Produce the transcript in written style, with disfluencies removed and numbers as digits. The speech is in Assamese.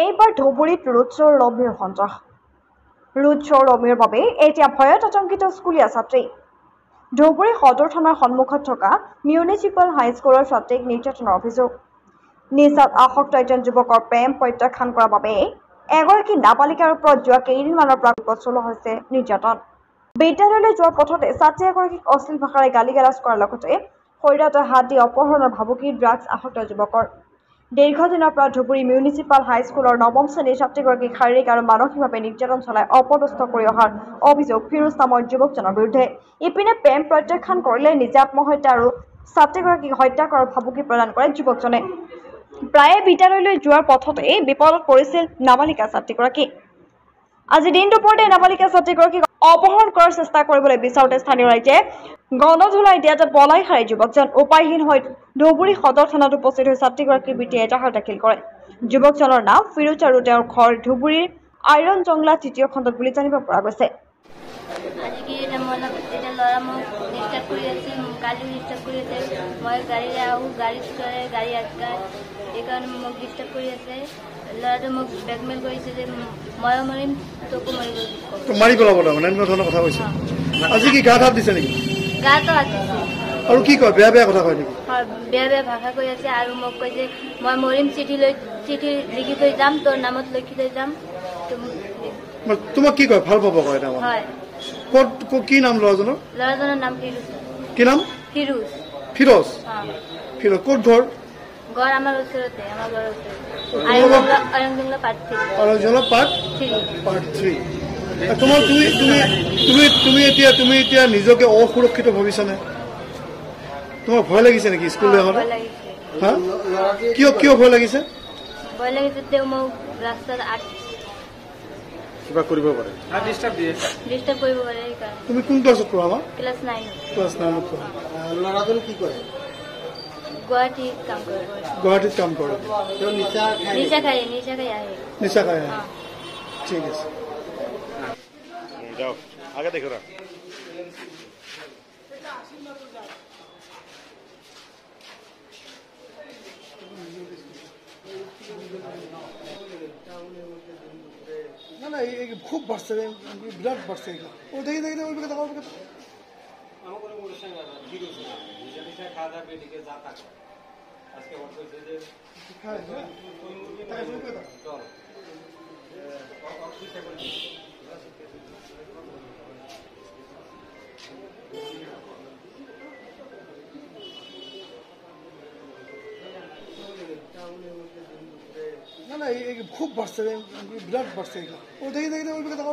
এইবাৰ ধুবুৰীত ৰোড-শ্বৰ ৰমিৰ সন্ত্ৰাস। ৰোড-শ্বৰ ৰমিৰ বাবে এতিয়া ভয়ত আতংকিত স্কুলীয়া ছাত্ৰী। ধুবুৰী সদৰ থানাৰ সন্মুখত থকা মিউনিচিপাল হাইস্কুলৰ ছাত্ৰীক নিৰ্যাতনৰ অভিযোগ। নিচাত আসক্ত এজন যুৱকৰ প্ৰেম প্ৰত্যাখ্যান কৰাৰ বাবে এগৰাকী নাবালিকাৰ ওপৰত যোৱা কেইদিনমানৰ পৰা চলোৱা হৈছে নিৰ্যাতন। বিদ্যালয়লৈ যোৱাৰ পথতে ছাত্ৰী এগৰাকীক অশ্লীল ভাষাৰে গালি-গালাজ কৰাৰ লগতে শৰীৰতে হাত দি অপহৰণৰ ভাবুকি ড্ৰাগছ আসক্ত যুৱকৰ। দীৰ্ঘদিনৰ পৰা ধুবুৰী মিউনিচিপাল হাইস্কুলৰ নৱম শ্ৰেণীৰ ছাত্ৰীগৰাকীক শাৰীৰিক আৰু মানসিকভাৱে নিৰ্যাতন চলাই অপদস্থ কৰি অহাৰ অভিযোগ ফিৰোজ নামৰ যুৱকজনৰ বিৰুদ্ধে। ইপিনে প্ৰেম প্ৰত্যাখ্যান কৰিলে নিজে আত্মহত্যা আৰু ছাত্ৰীগৰাকীক হত্যা কৰাৰ ভাবুকি প্ৰদান কৰে যুৱকজনে। প্ৰায়ে বিদ্যালয়লৈ যোৱাৰ পথতে বিপদত পৰিছিল নাবালিকা ছাত্ৰীগৰাকী। আজি দিন দুপৰতে নাবালিকা ছাত্ৰীগৰাকীক অপহৰণ কৰাৰ চেষ্টা কৰিবলৈ বিচাৰোতে স্থানীয় ৰাইজে গণধোলাই দিয়াতে পলাই সাৰে যুৱকজন। উপায়হীন হৈ ধুবুৰী সদৰ থানাত উপস্থিত হৈ ছাত্ৰীগৰাকীৰ বিৰুদ্ধে এজাহাৰ দাখিল কৰে। যুৱকজনৰ নাম ফিৰোজ আৰু তেওঁৰ ঘৰ ধুবুৰীৰ আইৰণ জংলা তৃতীয় খণ্ডত বুলি জানিব পৰা গৈছে। ল'ৰাটো মোক ব্লেকমেইল কৰিছে যে মই মাৰিম তোকো মাৰিব মাৰি পেলাব তাৰমানে এনেকুৱা ধৰণৰ কথা কৈছে। আজি কি গাত হাত দিছে নেকি? গাতো হাত দিছে। আৰু কি কয় বেয়া বেয়া কথা কয় নেকি? বেয়া বেয়া ভাষা কৈ আছে আৰু মোক কয় যে মই মৰিম চিঠি লিখি থৈ যাম তোৰ নামত লিখি থৈ যাম। তোমাক কি কয় ভাল পাব কয় তাৰমানে? হয়। ক'ত কি নাম ল'ৰাজনৰ? ল'ৰাজনৰ নাম ফিৰোজ। কি নাম? ফিৰোজ। ফিৰোজ? ফিৰোজ ক'ত ঘৰ? ঘৰ আমাৰ ওচৰতে, আমাৰ ঘৰৰ ওচৰতে। Iron part 3। তুমি এতিয়া নিজকে অসুৰক্ষিত ভাবিছানে? তোমাৰ ভয় লাগিছে নেকি স্কুললৈ অহা? হা? কিয় ভয় লাগিছে? ভয় লাগিছে তেওঁ মোক ৰাস্তাত কিবা কৰিব পাৰে, ডিষ্টাৰ্ব কৰিব পাৰে সেইকাৰণে। তুমি কোন ক্লাছত পঢ়া? ক্লাছ 9। ক্লাছ 9ত পঢ়া। ল'ৰাজন কি কৰে? গুৱাহাটীত কাম কৰে। নিচা খাই আহে। ঠিক আছে, যাও আগে দেখো না। না খুব বাড়ছে, বিরাট বাড়ছে। ও দেখি ওই কথা না খুব বাড়ছে, বিরাট বাড়ছে। ও দেখি ওই কথা